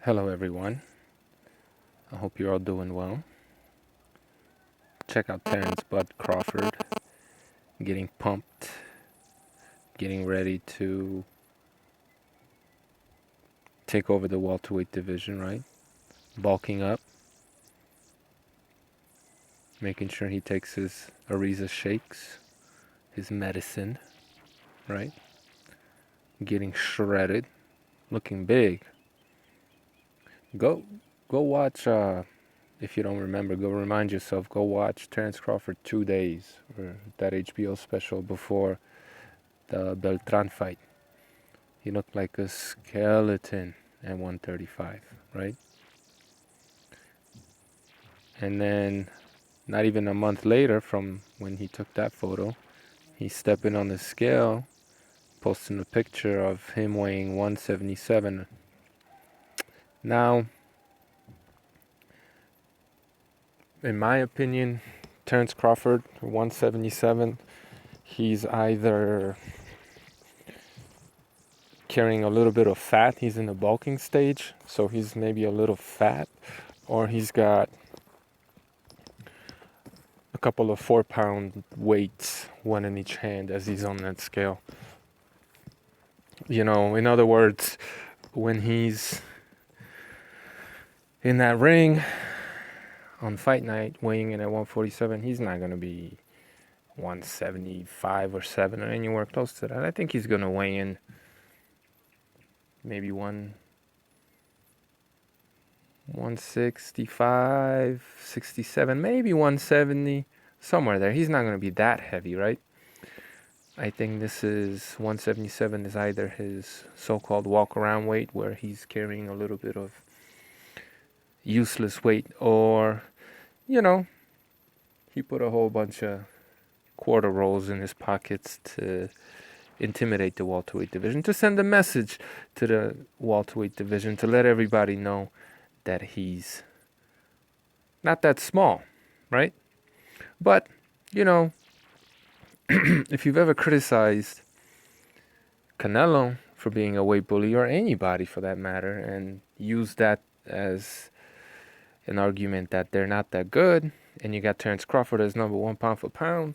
Hello everyone, I hope you're all doing well. Check out Terence Crawford getting pumped, getting ready to take over the welterweight division, right? Bulking up, making sure he takes his Ariza shakes, his medicine, right? Getting shredded, looking big. Go watch, if you don't remember, go remind yourself, go watch Terence Crawford 2 days, or that HBO special before the Beltran fight. He looked like a skeleton at 135, right? And then, not even a month later from when he took that photo, he's stepping on the scale, posting a picture of him weighing 177. Now, in my opinion, Terence Crawford, 177, he's either carrying a little bit of fat, he's in the bulking stage, so he's maybe a little fat, or he's got a couple of 4-pound weights, one in each hand as he's on that scale. You know, in other words, when he's in that ring on fight night weighing in at 147, he's not going to be 175 or 7 or anywhere close to that. I think he's going to weigh in maybe 165, 67, maybe 170, somewhere there. He's not going to be that heavy, right? I think this is 177 is either his so-called walk-around weight, where he's carrying a little bit of useless weight, or, you know, he put a whole bunch of quarter rolls in his pockets to intimidate the welterweight division, to send a message to the welterweight division, to let everybody know that he's not that small, right? But, you know, if you've ever criticized Canelo for being a weight bully, or anybody for that matter, and used that as an argument that they're not that good, and you got Terence Crawford as number 1 pound for pound,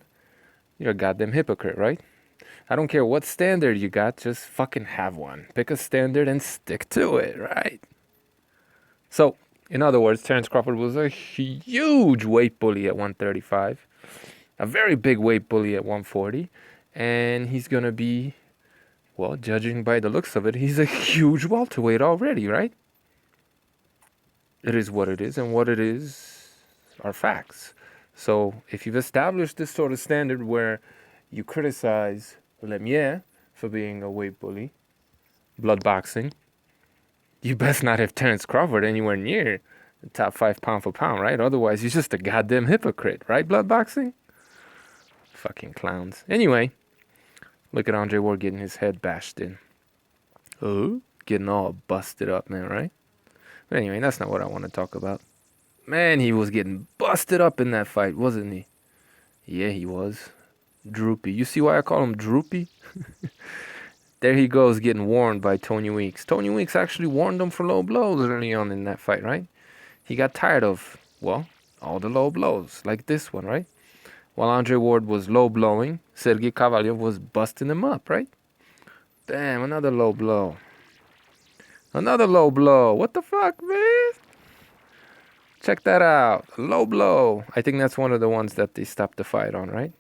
you're a goddamn hypocrite, right? I don't care what standard you got, just fucking have one. Pick a standard and stick to it, right? So, in other words, Terence Crawford was a huge weight bully at 135, a very big weight bully at 140, and he's going to be, well, judging by the looks of it, he's a huge welterweight already, right? It is what it is, and what it is are facts. So if you've established this sort of standard where you criticize Lemieux for being a weight bully, blood boxing, you best not have Terence Crawford anywhere near the top 5 pound for pound, right? Otherwise, you're just a goddamn hypocrite, right, blood boxing? Fucking clowns. Anyway, look at Andre Ward getting his head bashed in. Oh, getting all busted up, man, right? But anyway, that's not what I want to talk about. Man, he was getting busted up in that fight, wasn't he? Yeah, he was. Droopy. You see why I call him Droopy? There he goes, getting warned by Tony Weeks. Tony Weeks actually warned him for low blows early on in that fight, right? He got tired of, well, all the low blows, like this one, right? While Andre Ward was low blowing, Sergey Kovalev was busting him up, right? Damn, another low blow. Another low blow. What the fuck, man? Check that out. Low blow. I think that's one of the ones that they stopped the fight on, right?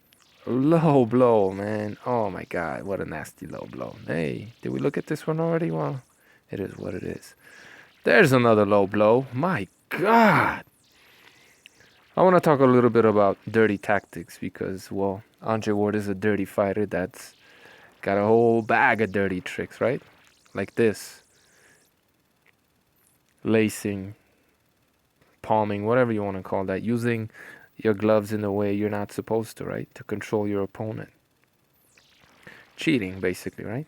Low blow, man. Oh my God, what a nasty low blow. Hey, did we look at this one already? Well, it is what it is. There's another low blow. My God. I want to talk a little bit about dirty tactics because, well, Andre Ward is a dirty fighter that's got a whole bag of dirty tricks, right? Like this. Lacing, palming, whatever you want to call that. Using your gloves in a way you're not supposed to, right? To control your opponent. Cheating, basically, right?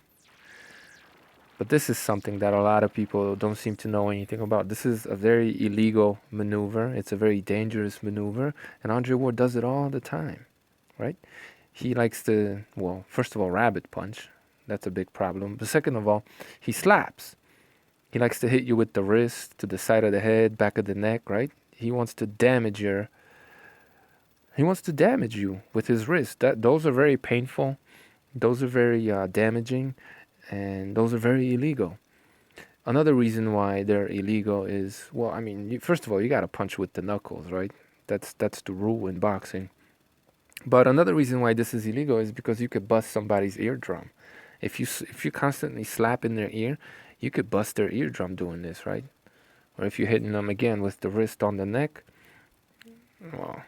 But this is something that a lot of people don't seem to know anything about. This is a very illegal maneuver. It's a very dangerous maneuver. And Andre Ward does it all the time, right? He likes to, well, first of all, rabbit punch. That's a big problem. But second of all, he slaps. He likes to hit you with the wrist, to the side of the head, back of the neck, right? He wants to damage you with his wrist. Those are very painful. Those are very damaging, and those are very illegal. Another reason why they're illegal is, well, I mean, first of all, you got to punch with the knuckles, right? That's the rule in boxing. But another reason why this is illegal is because you could bust somebody's eardrum. If you constantly slap in their ear, you could bust their eardrum doing this, right? Or if you're hitting them again with the wrist on the neck, well,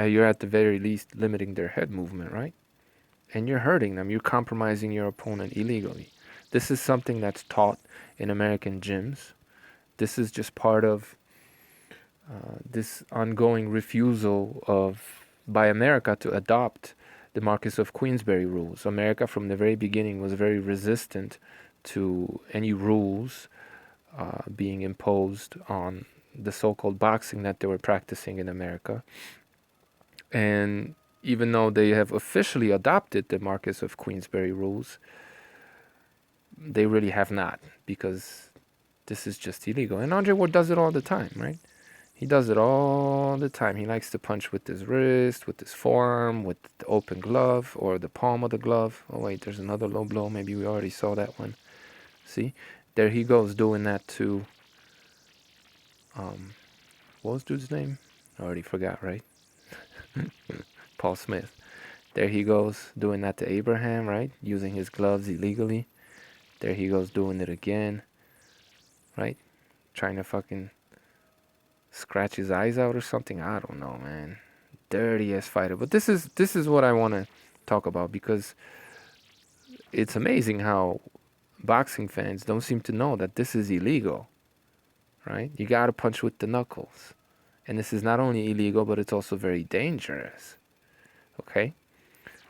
you're at the very least limiting their head movement, right? And you're hurting them. You're compromising your opponent illegally. This is something that's taught in American gyms. This is just part of this ongoing refusal by America to adopt the Marquis of Queensberry rules. America from the very beginning was very resistant to any rules being imposed on the so-called boxing that they were practicing in America. And even though they have officially adopted the Marquis of Queensberry rules, they really have not, because this is just illegal. And Andre Ward does it all the time, right? He does it all the time. He likes to punch with his wrist, with his forearm, with the open glove or the palm of the glove. Oh wait, there's another low blow. Maybe we already saw that one. See? There he goes doing that to, what was dude's name? I already forgot, right? Paul Smith. There he goes doing that to Abraham, right? Using his gloves illegally. There he goes doing it again, right? Trying to fucking scratch his eyes out or something. I don't know, man. Dirty ass fighter. But this is what I want to talk about, because it's amazing how boxing fans don't seem to know that this is illegal, right? You got to punch with the knuckles. And this is not only illegal, but it's also very dangerous. Okay?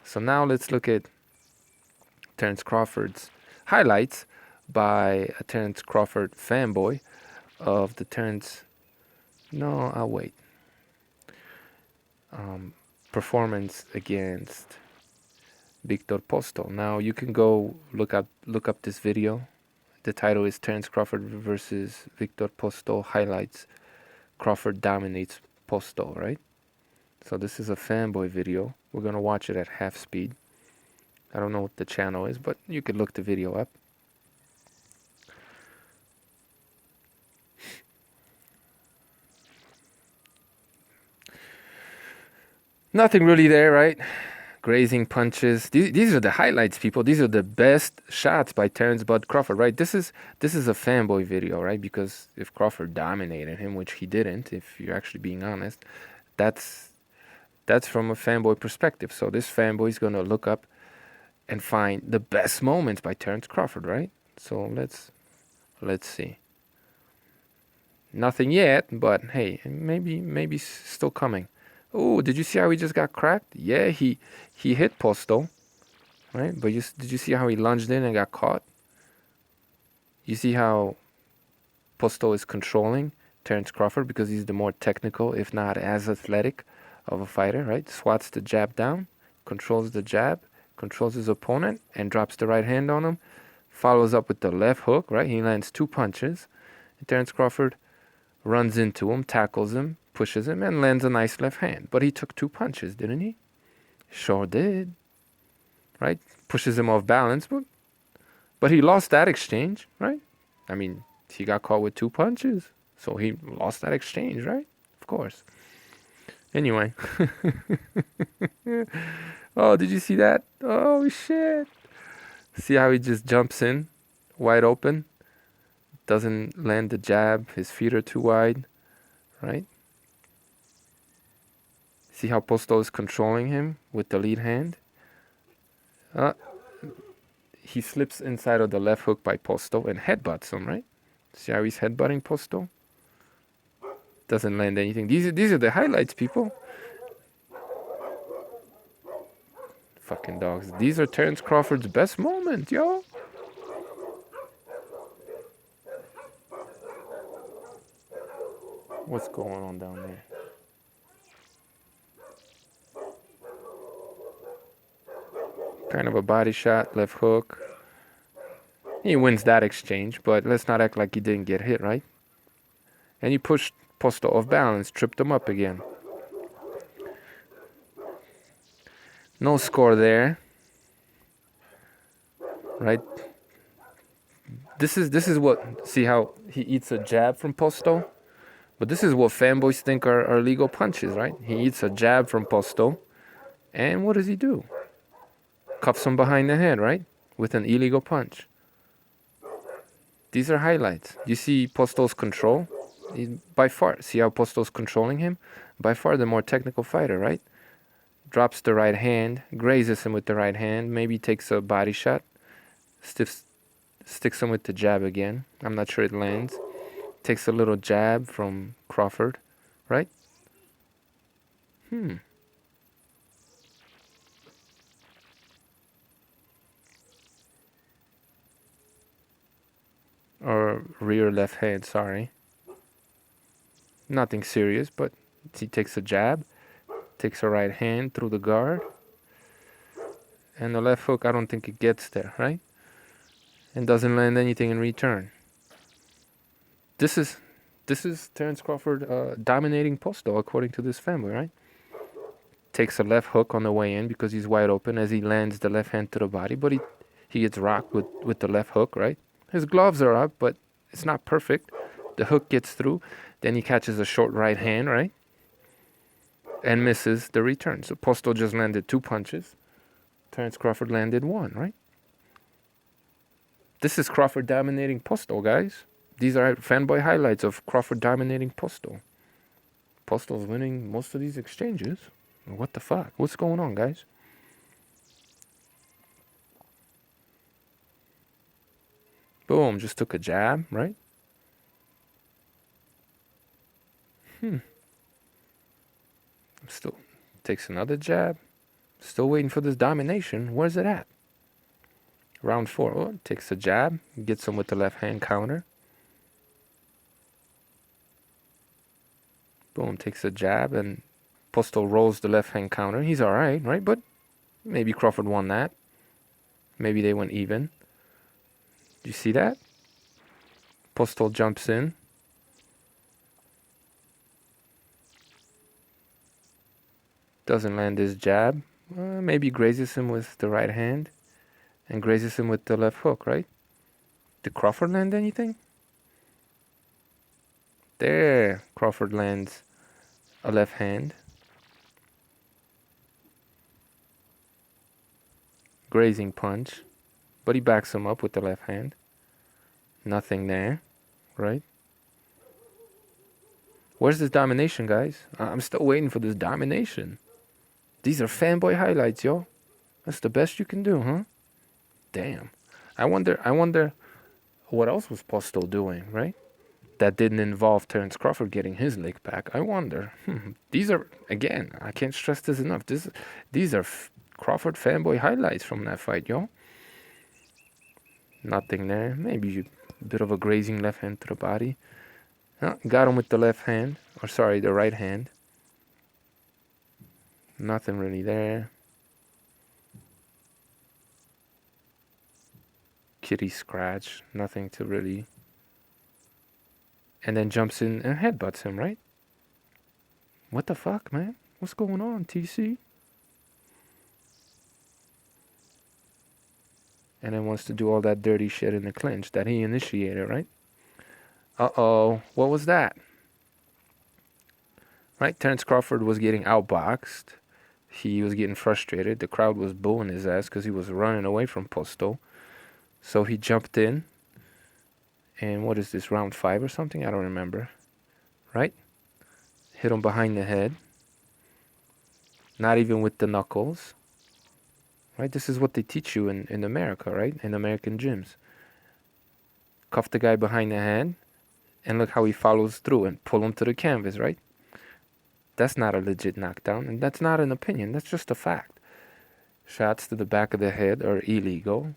So now let's look at Terence Crawford's highlights by a Terence Crawford fanboy of the Terence... No, I'll wait. Performance against Victor Posto. Now you can go look up this video. The title is Terence Crawford versus Victor Posto highlights. Crawford dominates Posto, right? So this is a fanboy video. We're gonna watch it at half speed. I don't know what the channel is, but you could look the video up. Nothing really there, right? Grazing punches. These are the highlights, people. These are the best shots by Terence Bud Crawford, right? This is a fanboy video, right? Because if Crawford dominated him, which he didn't, if you're actually being honest, that's from a fanboy perspective. So this fanboy is gonna look up and find the best moments by Terence Crawford, right? So let's see. Nothing yet, but hey, maybe still coming. Oh, did you see how he just got cracked? Yeah, he hit Posto, right? But did you see how he lunged in and got caught? You see how Posto is controlling Terence Crawford because he's the more technical, if not as athletic, of a fighter, right? Swats the jab down, controls the jab, controls his opponent, and drops the right hand on him. Follows up with the left hook, right? He lands 2 punches. And Terence Crawford runs into him, tackles him, pushes him, and lands a nice left hand. But he took 2 punches, didn't he? Sure did. Right? Pushes him off balance, but he lost that exchange, right? I mean, he got caught with 2 punches, so he lost that exchange, right? Of course. Anyway. Oh, did you see that? Oh, shit. See how he just jumps in, wide open? Doesn't land the jab. His feet are too wide, right? See how Posto is controlling him with the lead hand? He slips inside of the left hook by Posto and headbutts him, right? See how he's headbutting Posto? Doesn't land anything. These are the highlights, people. Fucking dogs. These are Terence Crawford's best moments, yo. What's going on down there? Kind of a body shot, left hook. He wins that exchange, but let's not act like he didn't get hit, right? And he pushed Posto off balance, tripped him up again. No score there, right? This is what, see how he eats a jab from Posto? But this is what fanboys think are legal punches, right? He eats a jab from Posto, and what does he do? Cuffs him behind the head, right? With an illegal punch. These are highlights. You see Posto's control? By far, see how Posto's controlling him? By far the more technical fighter, right? Drops the right hand, grazes him with the right hand, maybe takes a body shot, sticks him with the jab again. I'm not sure it lands. Takes a little jab from Crawford, right? Or rear left hand, sorry. Nothing serious, but he takes a jab, takes a right hand through the guard, and the left hook, I don't think it gets there, right? And doesn't land anything in return. This is Terence Crawford dominating Posto, according to this family, right? Takes a left hook on the way in because he's wide open as he lands the left hand to the body, but he gets rocked with the left hook, right? His gloves are up, but it's not perfect. The hook gets through. Then he catches a short right hand, right? And misses the return. So Posto just landed 2 punches. Terence Crawford landed 1, right? This is Crawford dominating Posto, guys. These are fanboy highlights of Crawford dominating Posto. Posto's winning most of these exchanges. What the fuck? What's going on, guys? Boom, just took a jab, right? Still takes another jab. Still waiting for this domination. Where's it at? Round 4. Oh, takes a jab. Gets him with the left hand counter. Boom, takes a jab, and Posto rolls the left hand counter. He's alright, right? But maybe Crawford won that. Maybe they went even. Do you see that? Posto jumps in. Doesn't land his jab. Maybe grazes him with the right hand and grazes him with the left hook, right? Did Crawford land anything? There, Crawford lands a left hand. Grazing punch. But he backs him up with the left hand. Nothing there, right? Where's this domination, guys? I'm still waiting for this domination. These are fanboy highlights, yo. That's the best you can do, huh? Damn. I wonder what else was Posto doing, right? That didn't involve Terence Crawford getting his leg back. I wonder. These are, again, I can't stress this enough. These are Crawford fanboy highlights from that fight, yo. Nothing there. Maybe a bit of a grazing left hand to the body. Got him with the left hand. Or sorry, the right hand. Nothing really there. Kitty scratch. Nothing to really... And then jumps in and headbutts him, right? What the fuck, man? What's going on, TC? And then wants to do all that dirty shit in the clinch that he initiated, right? Uh-oh. What was that? Right? Terence Crawford was getting outboxed. He was getting frustrated. The crowd was booing his ass because he was running away from Posto. So he jumped in. And what is this, round 5 or something? I don't remember. Right? Hit him behind the head. Not even with the knuckles. Right? This is what they teach you in America, right? In American gyms. Cuff the guy behind the head. And look how he follows through and pull him to the canvas, right? That's not a legit knockdown. And that's not an opinion. That's just a fact. Shots to the back of the head are illegal.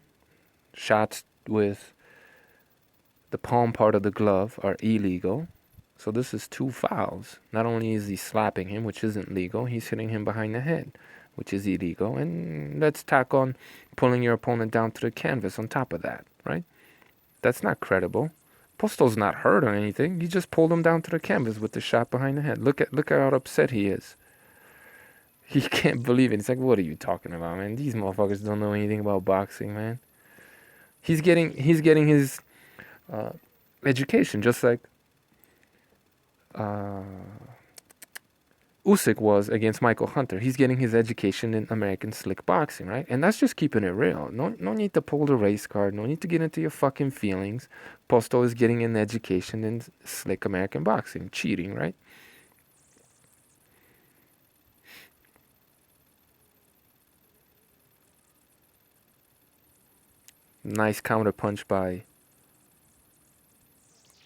Shots with the palm part of the glove are illegal. So this is 2 fouls. Not only is he slapping him, which isn't legal, he's hitting him behind the head, which is illegal. And let's tack on pulling your opponent down to the canvas on top of that, right? That's not credible. Postol's not hurt or anything. You just pulled him down to the canvas with the shot behind the head. Look how upset he is. He can't believe it. It's like, what are you talking about, man? These motherfuckers don't know anything about boxing, man. He's getting his education just like Usyk was against Michael Hunter. He's getting his education in American slick boxing, right? And that's just keeping it real. No need to pull the race card. No need to get into your fucking feelings. Postol is getting an education in slick American boxing. Cheating, right? Nice counter punch by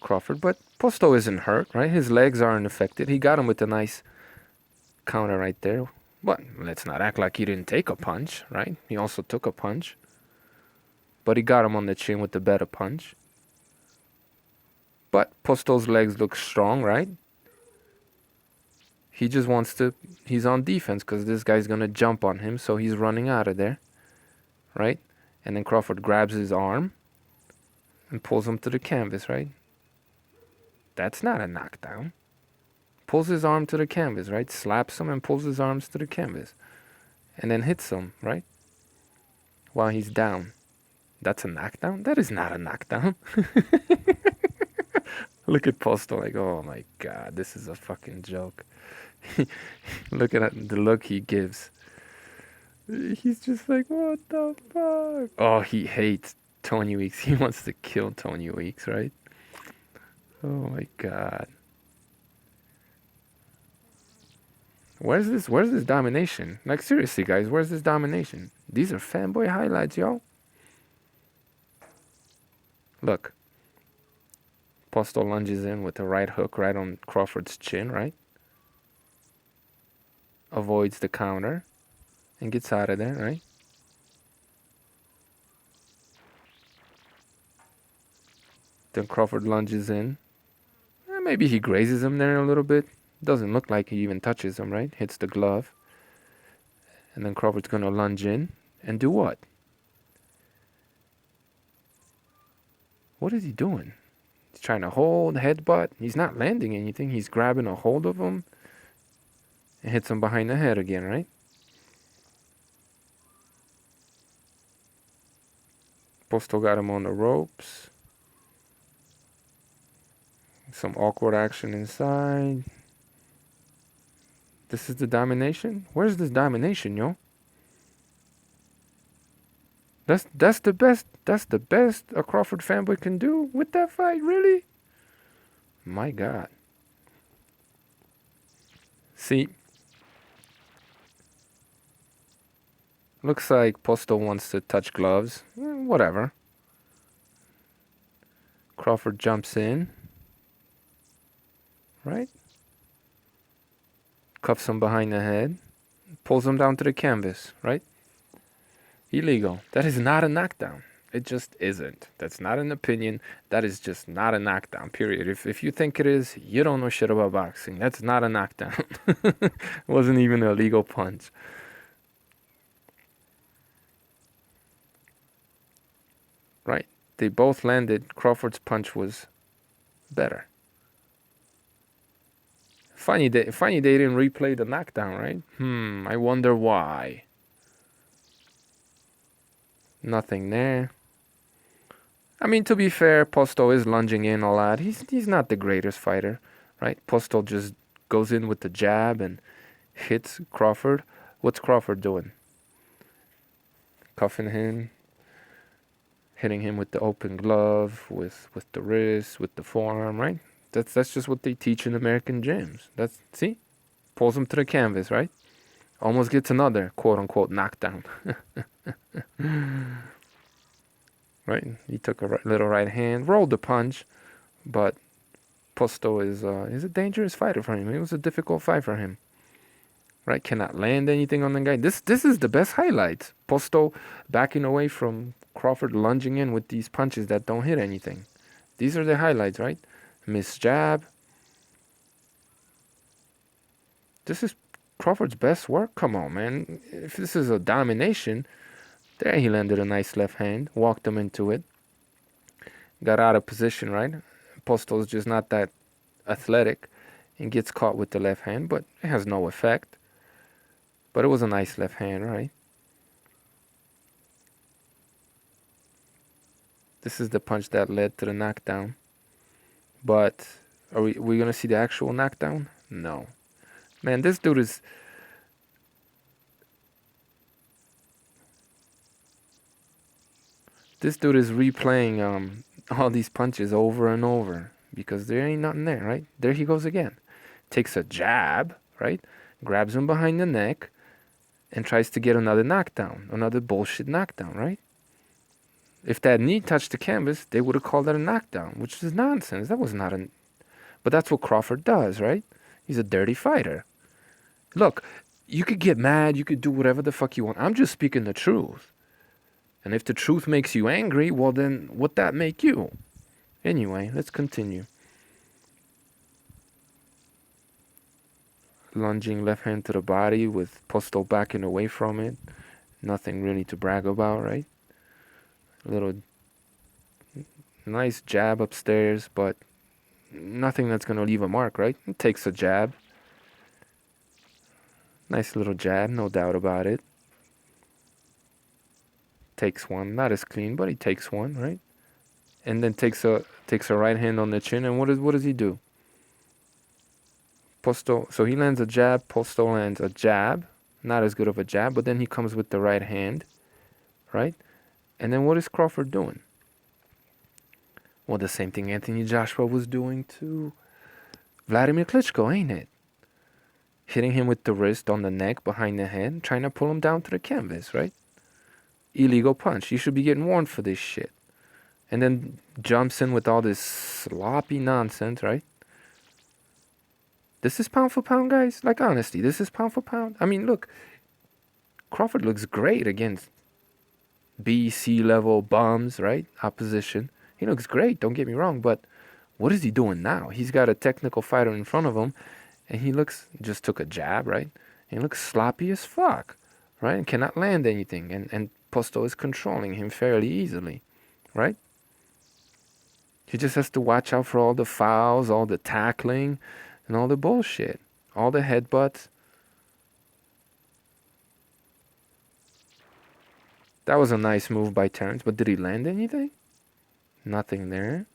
Crawford, but Postol isn't hurt, right? His legs aren't affected. He got him with a nice counter right there. But let's not act like he didn't take a punch, right? He also took a punch. But he got him on the chin with the better punch. But Postol's legs look strong, right? He just wants to... He's on defense because this guy's going to jump on him, so he's running out of there, right? And then Crawford grabs his arm and pulls him to the canvas, right? That's not a knockdown. Pulls his arm to the canvas, right? Slaps him and pulls his arms to the canvas. And then hits him, right? While he's down. That's a knockdown? That is not a knockdown. Look at Postol like, oh my God, this is a fucking joke. Look at the look he gives. He's just like, what the fuck? Oh, he hates Tony Weeks. He wants to kill Tony Weeks, right? Oh my God. Where's this domination? Like, seriously, guys, where's this domination? These are fanboy highlights, yo. Look. Postol lunges in with a right hook right on Crawford's chin, right? Avoids the counter and gets out of there, right? Then Crawford lunges in. Maybe he grazes him there a little bit. Doesn't look like he even touches him, right? Hits the glove. And then Crawford's going to lunge in and do what? What is he doing? He's trying to hold, headbutt. He's not landing anything. He's grabbing a hold of him and hits him behind the head again, right? Postol got him on the ropes. Some awkward action inside. This is the domination? Where's this domination, yo? That's the best a Crawford fanboy can do with that fight, really? My God. See, looks like Postol wants to touch gloves. Whatever. Crawford jumps in. Right? Cuffs him behind the head. Pulls him down to the canvas, right? Illegal. That is not a knockdown. It just isn't. That's not an opinion. That is just not a knockdown, period. If you think it is, you don't know shit about boxing. That's not a knockdown. It wasn't even a legal punch. Right? They both landed. Crawford's punch was better. Funny they didn't replay the knockdown, right? I wonder why. Nothing there. I mean, to be fair, Postol is lunging in a lot. He's not the greatest fighter, right? Postol just goes in with the jab and hits Crawford. What's Crawford doing? Cuffing him, hitting him with the open glove, with the wrist, with the forearm, right? That's just what they teach in American gyms. See? Pulls him to the canvas, right? Almost gets another quote-unquote knockdown. Right? He took a little right hand, rolled the punch, but Postol is a dangerous fighter for him. It was a difficult fight for him. Right? Cannot land anything on the guy. This is the best highlight. Postol backing away from Crawford, lunging in with these punches that don't hit anything. These are the highlights, right? Miss jab. This is Crawford's best work. Come on, man. If this is a domination, there he landed a nice left hand, walked him into it. got out of position, right? Postol's just not that athletic and gets caught with the left hand, but it has no effect. But it was a nice left hand, right? This is the punch that led to the knockdown. But are we gonna see the actual knockdown? No. Man, this dude is replaying all these punches over and over because there ain't nothing there, right? There he goes again. Takes a jab, right? Grabs him behind the neck and tries to get another knockdown, another bullshit knockdown, right? If that knee touched the canvas, they would have called that a knockdown, which is nonsense. That was not a... But that's what Crawford does, right? He's a dirty fighter. Look, you could get mad, you could do whatever the fuck you want. I'm just speaking the truth. And if the truth makes you angry, well then, what that make you? Anyway, let's continue. Lunging left hand to the body with Postol backing away from it. Nothing really to brag about, right? A little nice jab upstairs, but nothing that's going to leave a mark, right? It takes a jab. Nice little jab, no doubt about it. Takes one, not as clean, but he takes one, right? And then takes a right hand on the chin, and what does he do? Postol, so he lands a jab, Postol lands a jab, not as good of a jab, but then he comes with the right hand, right? And then what is Crawford doing? Well, the same thing Anthony Joshua was doing to Vladimir Klitschko, ain't it? Hitting him with the wrist on the neck, behind the head, trying to pull him down to the canvas, right? Illegal punch. You should be getting warned for this shit. And then jumps in with all this sloppy nonsense, right? This is pound for pound, guys. Like, honestly, this is pound for pound. I mean, look, Crawford looks great against B, C level bums, right? Opposition. He looks great, don't get me wrong, but what is he doing now? He's got a technical fighter in front of him, and he just took a jab, right? And he looks sloppy as fuck, right? And cannot land anything. And Postol is controlling him fairly easily, right? He just has to watch out for all the fouls, all the tackling, and all the bullshit, all the headbutts. That was a nice move by Terence, but did he land anything? Nothing there.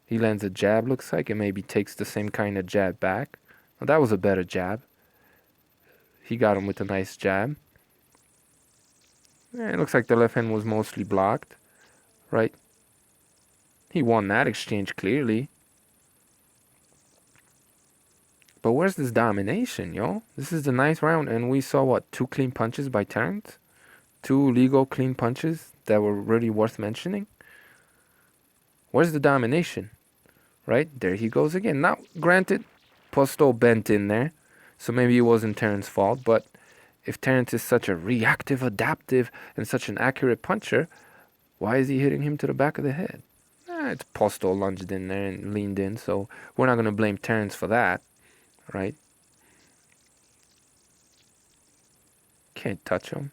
He lands a jab, looks like, and maybe takes the same kind of jab back. Well, that was a better jab. He got him with a nice jab. It looks like the left hand was mostly blocked, right? He won that exchange clearly. But where's this domination, yo? This is the ninth round, and we saw, what, 2 clean punches by Terence? 2 legal clean punches that were really worth mentioning? Where's the domination? Right? There he goes again. Now, granted, Postol bent in there, so maybe it wasn't Terence's fault, but if Terence is such a reactive, adaptive, and such an accurate puncher, why is he hitting him to the back of the head? It's Postol lunged in there and leaned in, so we're not going to blame Terence for that, right? Can't touch him.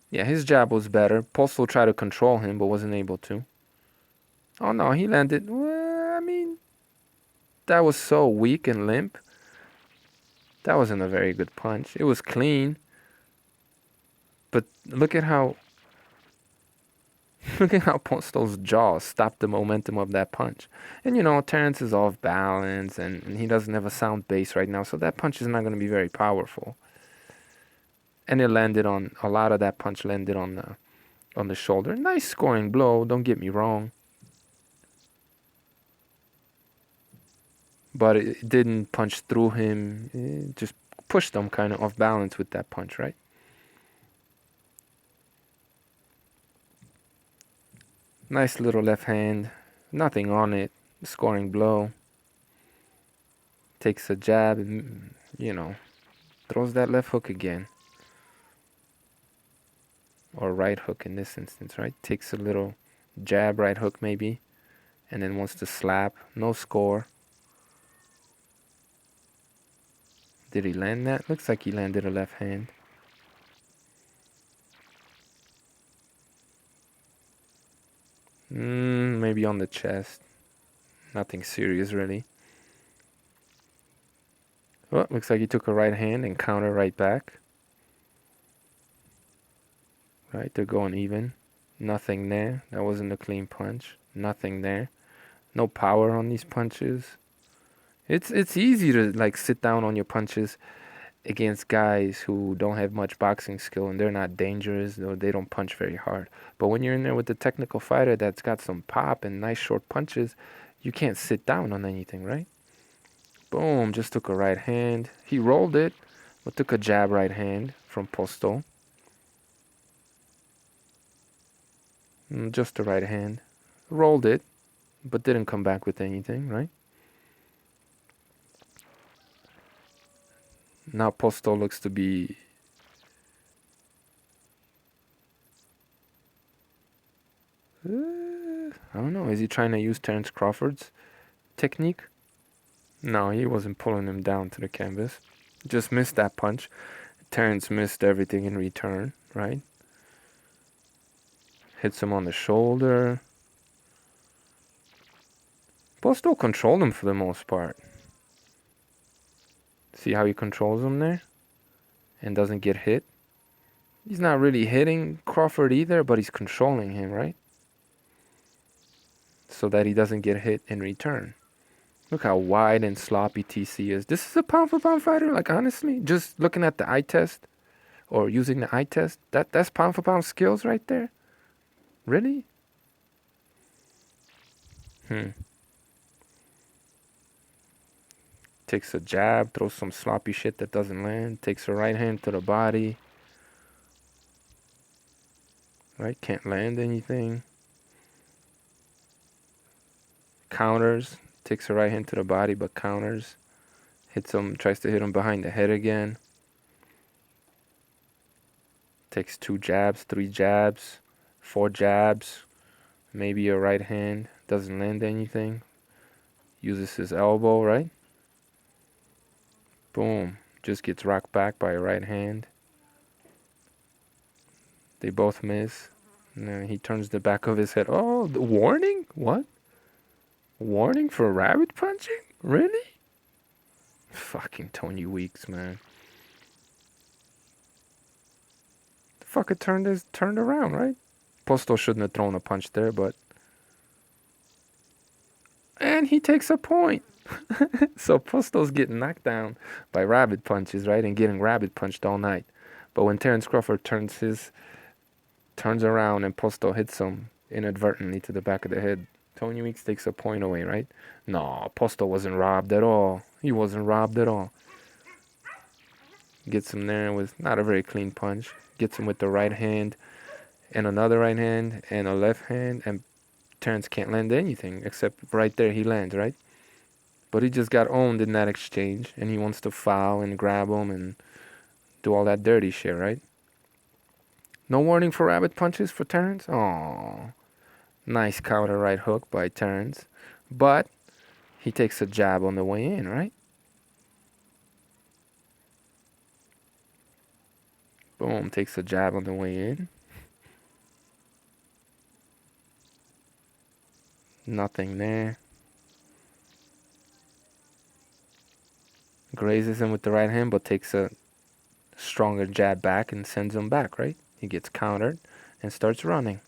Yeah, his jab was better. Postol tried to control him, but wasn't able to. Oh no, he landed. Well, I mean, that was so weak and limp. That wasn't a very good punch. It was clean. But look at how Postol's jaw stopped the momentum of that punch. And you know, Terence is off balance and he doesn't have a sound base right now, so that punch is not going to be very powerful. And it landed on, a lot of that punch landed on the shoulder. Nice scoring blow, don't get me wrong. But it didn't punch through him. It just pushed him kind of off balance with that punch, right? Nice little left hand. Nothing on it. Scoring blow. Takes a jab and, you know, throws that left hook again. Or right hook in this instance, right? Takes a little jab, right hook maybe. And then wants to slap. No score. Did he land that? Looks like he landed a left hand. Maybe on the chest. Nothing serious, really. Oh, looks like he took a right hand and counter right back. Right, they're going even. Nothing there. That wasn't a clean punch. Nothing there. No power on these punches. It's easy to like sit down on your punches against guys who don't have much boxing skill and they're not dangerous or they don't punch very hard. But when you're in there with the technical fighter that's got some pop and nice short punches, you can't sit down on anything, right? Boom, just took a right hand. He rolled it, but took a jab right hand from Posto. Just a right hand. Rolled it, but didn't come back with anything, right? Now Posto looks to be... I don't know. Is he trying to use Terence Crawford's technique? No, he wasn't pulling him down to the canvas. Just missed that punch. Terence missed everything in return, right? Hits him on the shoulder. Posto controlled him for the most part. See how he controls him there? And doesn't get hit? He's not really hitting Crawford either, but he's controlling him, right? So that he doesn't get hit in return. Look how wide and sloppy TC is. This is a pound for pound fighter, like honestly. Just looking at the eye test or using the eye test, that's pound for pound skills right there. Really? Takes a jab, throws some sloppy shit that doesn't land. Takes a right hand to the body. Right? Can't land anything. Counters. Takes a right hand to the body, but counters. Hits him, tries to hit him behind the head again. Takes 2 jabs, 3 jabs, 4 jabs. Maybe a right hand. Doesn't land anything. Uses his elbow, right? Boom. Just gets rocked back by a right hand. They both miss. And then he turns the back of his head. Oh, the warning? What? Warning for rabbit punching? Really? Fucking Tony Weeks, man. The fucker turned around, right? Posto shouldn't have thrown a punch there, but... And he takes a point. So Posto's getting knocked down by rabbit punches, right? And getting rabbit punched all night. But when Terence Crawford turns around and Posto hits him inadvertently to the back of the head, Tony Weeks takes a point away, right? No, Posto wasn't robbed at all. He wasn't robbed at all. Gets him there with not a very clean punch. Gets him with the right hand and another right hand and a left hand, and Terence can't land anything except right there he lands, right? But he just got owned in that exchange, and he wants to foul and grab him and do all that dirty shit, right? No warning for rabbit punches for Terence? Oh, nice counter right hook by Terence. But he takes a jab on the way in, right? Boom, takes a jab on the way in. Nothing there. Grazes him with the right hand, but takes a stronger jab back and sends him back, right? He gets countered and starts running.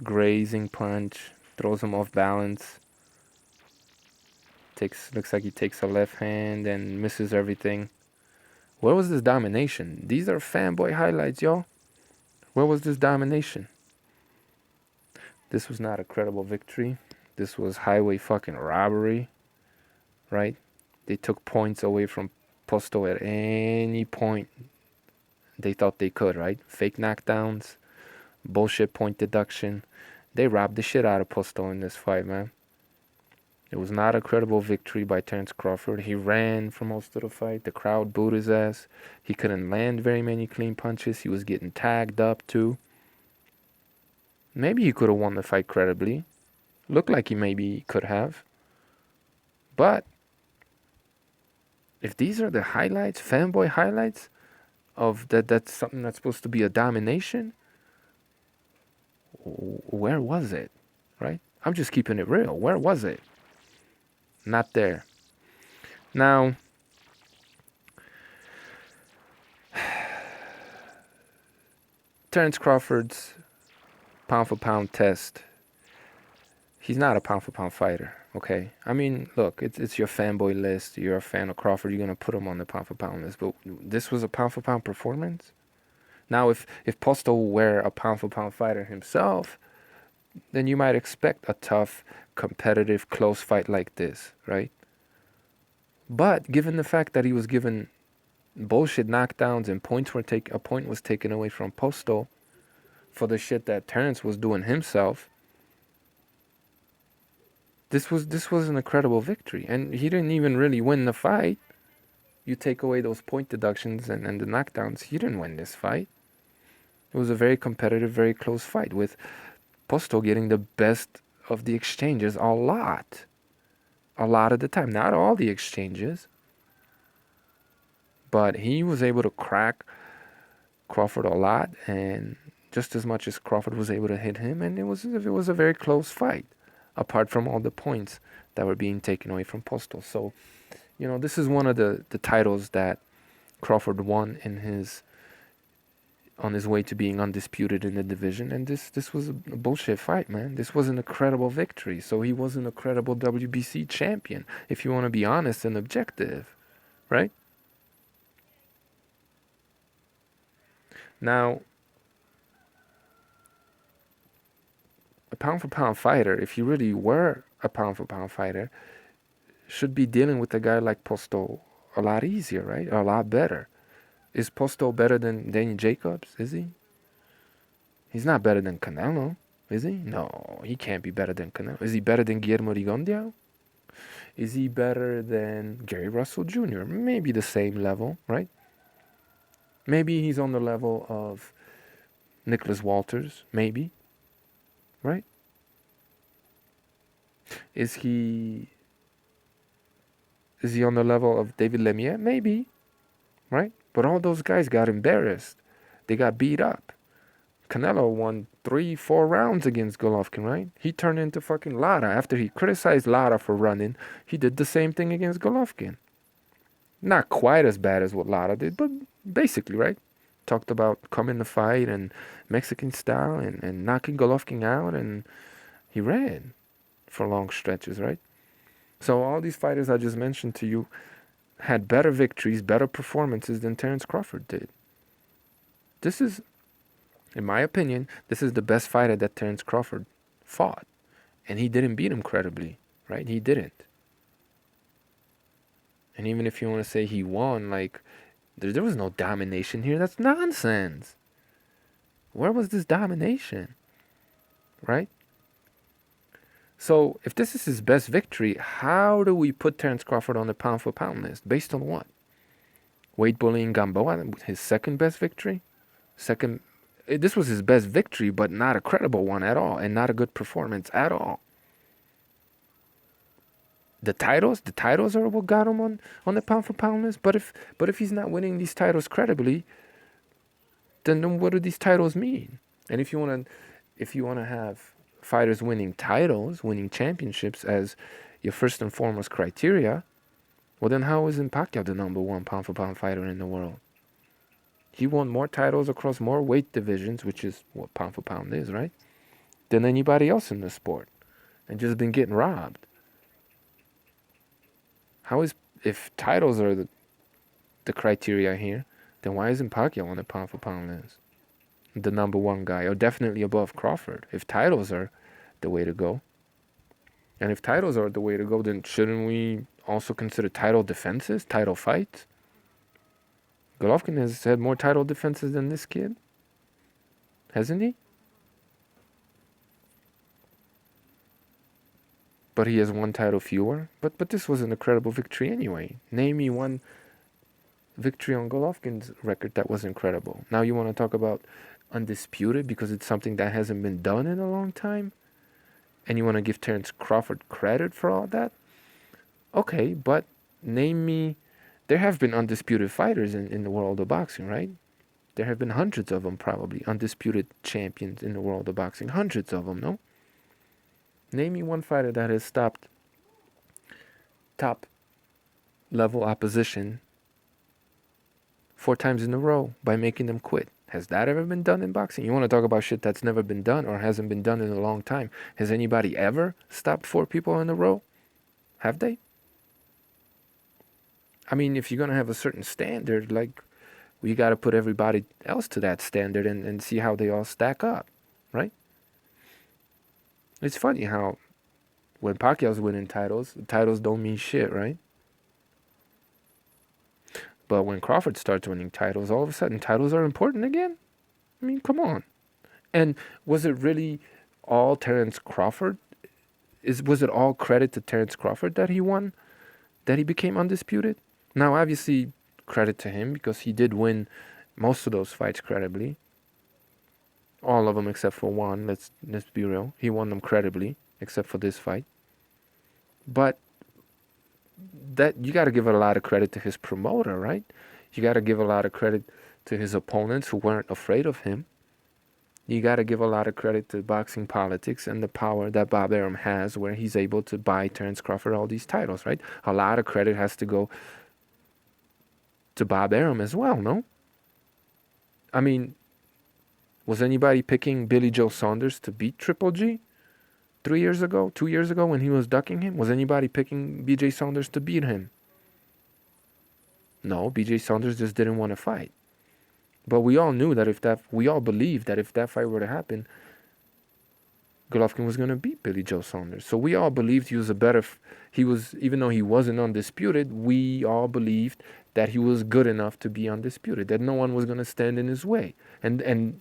Grazing punch, throws him off balance. Looks like he takes a left hand and misses everything. Where was this domination? These are fanboy highlights, y'all. Where was this domination? This was not a credible victory. This was highway fucking robbery, right? They took points away from Posto at any point they thought they could, right? Fake knockdowns, bullshit point deduction. They robbed the shit out of Posto in this fight, man. It was not a credible victory by Terence Crawford. He ran for most of the fight. The crowd booed his ass. He couldn't land very many clean punches. He was getting tagged up too. Maybe he could have won the fight credibly. Looked like he maybe could have. But if these are the highlights, fanboy highlights of that's something that's supposed to be a domination, where was it, right? I'm just keeping it real. Where was it? Not there. Now, Terence Crawford's pound for pound test, he's not a pound for pound fighter, okay? I mean, look, it's your fanboy list. You're a fan of Crawford. You're going to put him on the pound for pound list. But this was a pound for pound performance? Now, if Posto were a pound for pound fighter himself, then you might expect a tough, competitive, close fight like this, right? But given the fact that he was given bullshit knockdowns and a point was taken away from Posto for the shit that Terence was doing himself, this was an incredible victory. And he didn't even really win the fight. You take away those point deductions and the knockdowns, he didn't win this fight. It was a very competitive, very close fight with Posto getting the best of the exchanges a lot of the time. Not all the exchanges, but he was able to crack Crawford a lot, and just as much as Crawford was able to hit him, and it was a very close fight, apart from all the points that were being taken away from Posto. So, this is one of the titles that Crawford won on his way to being undisputed in the division, and this was a bullshit fight, man. This was an incredible victory. So he was an incredible WBC champion, if you want to be honest and objective, right? Now, a pound for pound fighter, if you really were a pound for pound fighter, should be dealing with a guy like Posto a lot easier, right? Or a lot better. Is Posto better than Danny Jacobs? Is he? He's not better than Canelo, is he? No, he can't be better than Canelo. Is he better than Guillermo Rigondeaux? Is he better than Gary Russell Jr.? Maybe the same level, right? Maybe he's on the level of Nicholas Walters, maybe, right? Is he on the level of David Lemieux? Maybe, right? But all those guys got embarrassed. They got beat up. Canelo won 3-4 rounds against Golovkin, right? He turned into fucking Lara. After he criticized Lara for running, he did the same thing against Golovkin. Not quite as bad as what Lara did, but basically, right? Talked about coming to fight and Mexican style and knocking Golovkin out, and he ran for long stretches, right? So all these fighters I just mentioned to you had better victories, better performances than Terence Crawford did. This is, in my opinion, this is the best fighter that Terence Crawford fought. And he didn't beat him credibly, right? He didn't. And even if you want to say he won, like, there was no domination here. That's nonsense. Where was this domination? Right? So, if this is his best victory, how do we put Terence Crawford on the pound for pound list? Based on what? Weight bullying Gamboa, his second best victory? This was his best victory, but not a credible one at all, and not a good performance at all. The titles are what got him on the pound for pound list. But if he's not winning these titles credibly, then what do these titles mean? And if you wanna have fighters winning titles, winning championships as your first and foremost criteria, well then how isn't Pacquiao the number one pound for pound fighter in the world? He won more titles across more weight divisions, which is what pound for pound is, right? Than anybody else in the sport, and just been getting robbed. If titles are the criteria here, then why isn't Pacquiao on the pound for pound list? The number one guy, or definitely above Crawford, if titles are the way to go. And if titles are the way to go, then shouldn't we also consider title defenses, title fights? Golovkin has had more title defenses than this kid, hasn't he? But he has one title fewer. But this was an incredible victory anyway. Name me one victory on Golovkin's record that was incredible. Now you want to talk about undisputed because it's something that hasn't been done in a long time? And you want to give Terence Crawford credit for all that? Okay, but name me... There have been undisputed fighters in the world of boxing, right? There have been hundreds of them, probably, undisputed champions in the world of boxing. Hundreds of them, no? Name me one fighter that has stopped top level opposition 4 times in a row by making them quit. Has that ever been done in boxing? You want to talk about shit that's never been done or hasn't been done in a long time. Has anybody ever stopped 4 people in a row? Have they? I mean, if you're going to have a certain standard, like, we got to put everybody else to that standard and see how they all stack up, right? It's funny how when Pacquiao's winning titles, the titles don't mean shit, right? But when Crawford starts winning titles, all of a sudden titles are important again? I mean, come on. And was it really all Terence Crawford? Was it all credit to Terence Crawford that he won? That he became undisputed? Now, obviously, credit to him because he did win most of those fights credibly. All of them except for one. Let's be real. He won them credibly, except for this fight. But that you got to give a lot of credit to his promoter, right? You got to give a lot of credit to his opponents who weren't afraid of him. You got to give a lot of credit to boxing politics and the power that Bob Arum has where he's able to buy Terence Crawford all these titles, right? A lot of credit has to go to Bob Arum as well, no? I mean, was anybody picking Billy Joe Saunders to beat Triple G 2 years ago when he was ducking him? Was anybody picking BJ Saunders to beat him? No, BJ Saunders just didn't want to fight. But we all knew that we all believed that if that fight were to happen, Golovkin was going to beat Billy Joe Saunders. So we all believed he was even though he wasn't undisputed, we all believed that he was good enough to be undisputed, that no one was going to stand in his way. And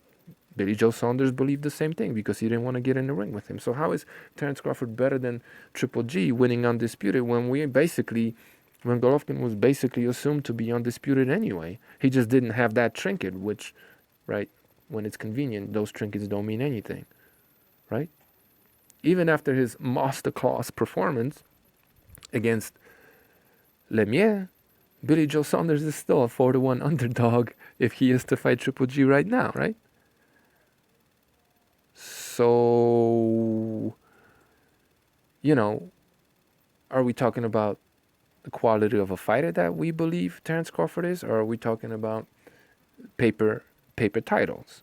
Billy Joe Saunders believed the same thing because he didn't want to get in the ring with him. So how is Terence Crawford better than Triple G winning undisputed when Golovkin was basically assumed to be undisputed anyway? He just didn't have that trinket, which, right, when it's convenient, those trinkets don't mean anything, right? Even after his masterclass performance against Lemieux, Billy Joe Saunders is still a 4-1 underdog if he is to fight Triple G right now, right? So, are we talking about the quality of a fighter that we believe Terence Crawford is, or are we talking about paper titles?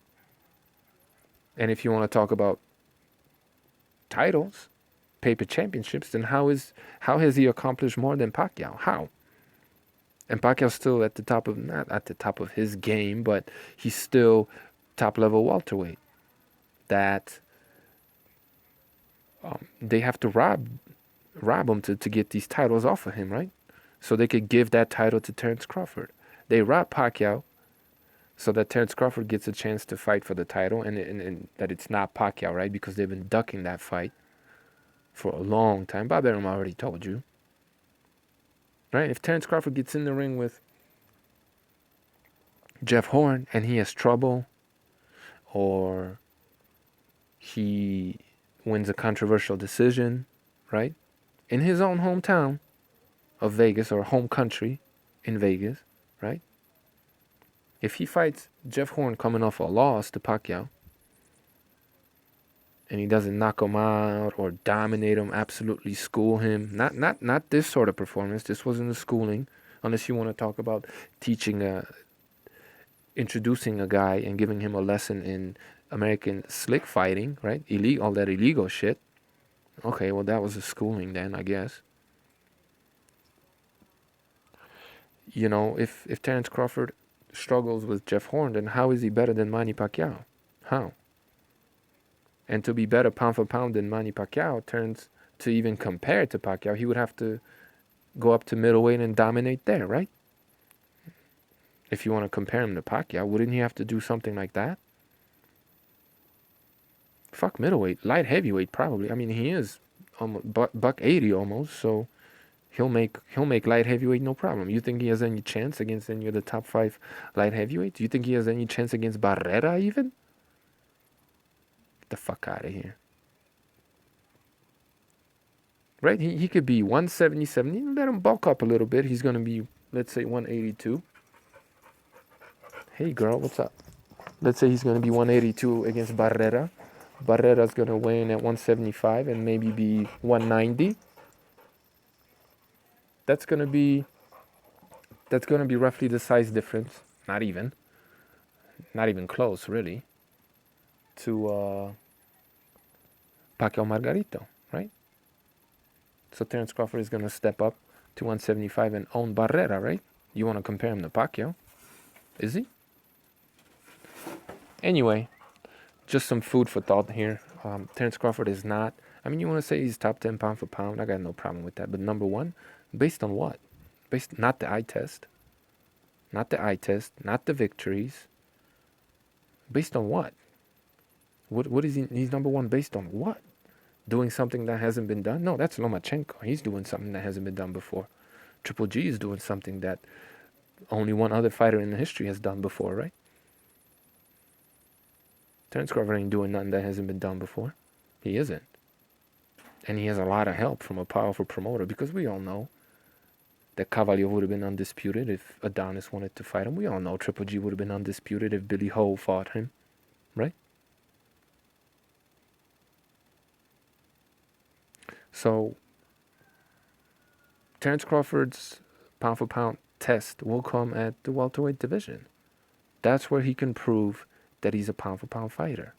And if you want to talk about titles, paper championships, then how has he accomplished more than Pacquiao? How? And Pacquiao's still not at the top of his game, but he's still top level welterweight. That they have to rob him to get these titles off of him, right? So they could give that title to Terence Crawford. They rob Pacquiao so that Terence Crawford gets a chance to fight for the title and that it's not Pacquiao, right? Because they've been ducking that fight for a long time. Bob Arum already told you. Right? If Terence Crawford gets in the ring with Jeff Horn and he has trouble, or he wins a controversial decision, right? In his own hometown of Vegas, or home country in Vegas, right? If he fights Jeff Horn coming off a loss to Pacquiao, and he doesn't knock him out or dominate him, absolutely school him. Not this sort of performance. This wasn't a schooling, unless you want to talk about introducing a guy and giving him a lesson in American slick fighting, right? All that illegal shit. Okay, well, that was a schooling then, I guess. If Terence Crawford struggles with Jeff Horn, then how is he better than Manny Pacquiao? How? And to be better pound for pound than Manny Pacquiao, to even compare to Pacquiao, he would have to go up to middleweight and dominate there, right? If you want to compare him to Pacquiao, wouldn't he have to do something like that? Fuck middleweight, light heavyweight probably. I mean, he is almost $180 almost, so he'll make light heavyweight no problem. You think he has any chance against any of the top 5 light heavyweights? Do you think he has any chance against Barrera even? The fuck out of here. Right? He could be 177. You let him bulk up a little bit. He's going to be, let's say, 182. hey girl, what's up? Let's say he's going to be 182 against Barrera. Barrera's going to weigh in at 175 and maybe be 190. That's going to be roughly the size difference. Not even close, really, to Pacquiao Margarito, right? So Terence Crawford is going to step up to 175 and own Barrera, right? You want to compare him to Pacquiao? Is he? Anyway, just some food for thought here. Terence Crawford is not. I mean, you want to say he's top 10 pound for pound. I got no problem with that. But number one, based on what? Based not the eye test, not the victories. Based on what? What is he? He's number one based on what? Doing something that hasn't been done? No, that's Lomachenko. He's doing something that hasn't been done before. Triple G is doing something that only one other fighter in the history has done before, right? Terence Crawford ain't doing nothing that hasn't been done before. He isn't. And he has a lot of help from a powerful promoter, because we all know that Cavalier would have been undisputed if Adonis wanted to fight him. We all know Triple G would have been undisputed if Billy Ho fought him, right? So Terence Crawford's pound for pound test will come at the welterweight division. That's where he can prove that he's a pound for pound fighter,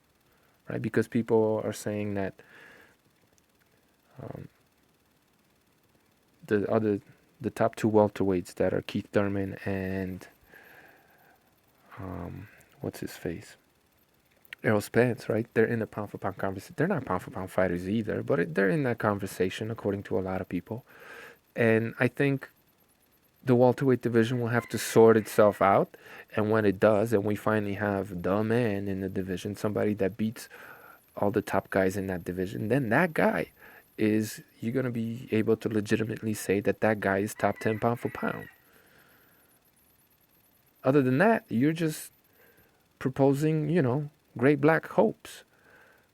right? Because people are saying that the top two welterweights that are Keith Thurman and what's his face, Errol Spence, right? They're in the pound for pound conversation. They're not pound for pound fighters either, but they're in that conversation according to a lot of people. And I think the welterweight division will have to sort itself out. And when it does, and we finally have the man in the division, somebody that beats all the top guys in that division, then that guy is, you're going to be able to legitimately say that guy is top 10 pound for pound. Other than that, you're just proposing, great black hopes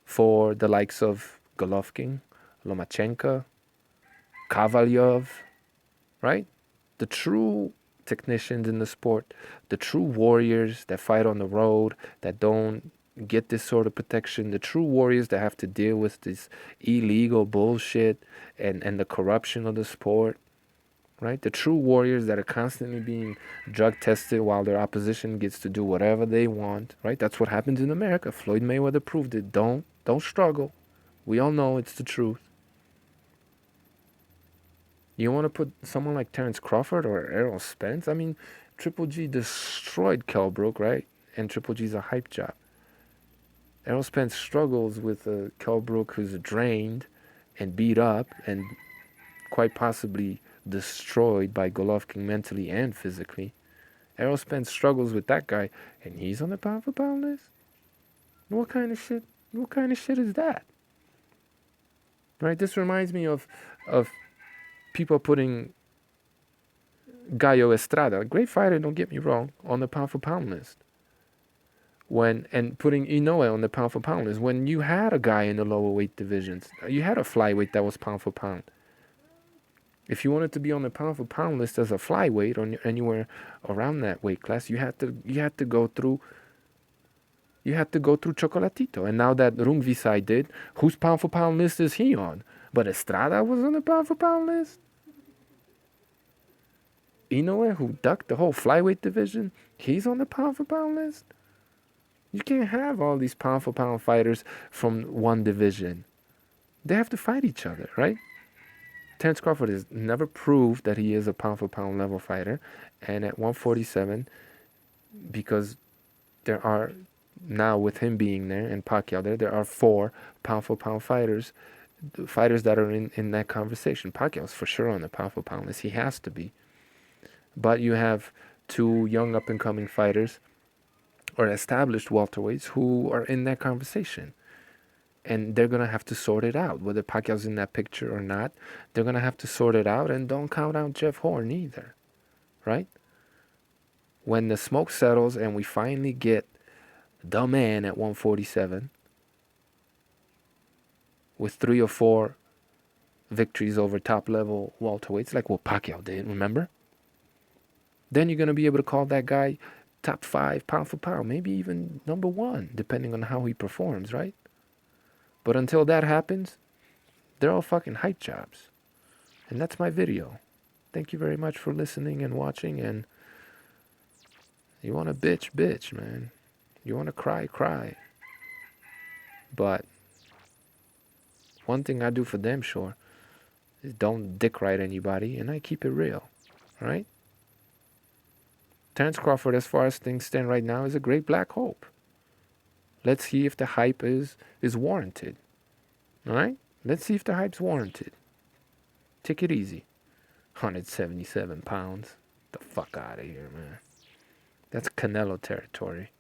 for the likes of Golovkin, Lomachenko, Kovalyev, right? The true technicians in the sport, the true warriors that fight on the road, that don't get this sort of protection, the true warriors that have to deal with this illegal bullshit and the corruption of the sport, right? The true warriors that are constantly being drug tested while their opposition gets to do whatever they want, right? That's what happens in America. Floyd Mayweather proved it. Don't struggle. We all know it's the truth. You want to put someone like Terence Crawford or Errol Spence? I mean, Triple G destroyed Kell Brook, right? And Triple G's a hype job. Errol Spence struggles with Kell Brook who's drained and beat up and quite possibly destroyed by Golovkin mentally and physically. Errol Spence struggles with that guy, and he's on the pound for pound list? What kind of shit is that? Right? This reminds me of people putting Gallo Estrada, a great fighter, don't get me wrong, on the pound for pound list. And putting Inoue on the pound for pound list when you had a guy in the lower weight divisions. You had a flyweight that was pound for pound. If you wanted to be on the pound for pound list as a flyweight or anywhere around that weight class, you had to go through Chocolatito. And now that Rungvisai did, whose pound for pound list is he on? But Estrada was on the pound for pound list. Inoue, who ducked the whole flyweight division, he's on the pound for pound list. You can't have all these pound for pound fighters from one division. They have to fight each other, right? Terence Crawford has never proved that he is a pound for pound level fighter. And at 147, because there are, now with him being there and Pacquiao there are 4 pound for pound fighters that are in that conversation. Pacquiao's for sure on the pound for pound list. He has to be. But you have 2 young up and coming fighters or established welterweights who are in that conversation. And they're going to have to sort it out. Whether Pacquiao's in that picture or not, they're going to have to sort it out. And don't count out Jeff Horn either, right? When the smoke settles and we finally get the man at 147 with 3 or 4 victories over top-level welterweights, like what Pacquiao did, remember? Then you're going to be able to call that guy top 5 pound for pound, maybe even number 1, depending on how he performs, right? But until that happens, they're all fucking hype jobs. And that's my video. Thank you very much for listening and watching. And you want to bitch, man. You want to cry. But one thing I do for damn sure is don't dick ride anybody, and I keep it real, right? Terence Crawford, as far as things stand right now, is a great black hope. Let's see if the hype is warranted, all right? Let's see if the hype's warranted. Take it easy. 177 pounds. Get the fuck out of here, man. That's Canelo territory.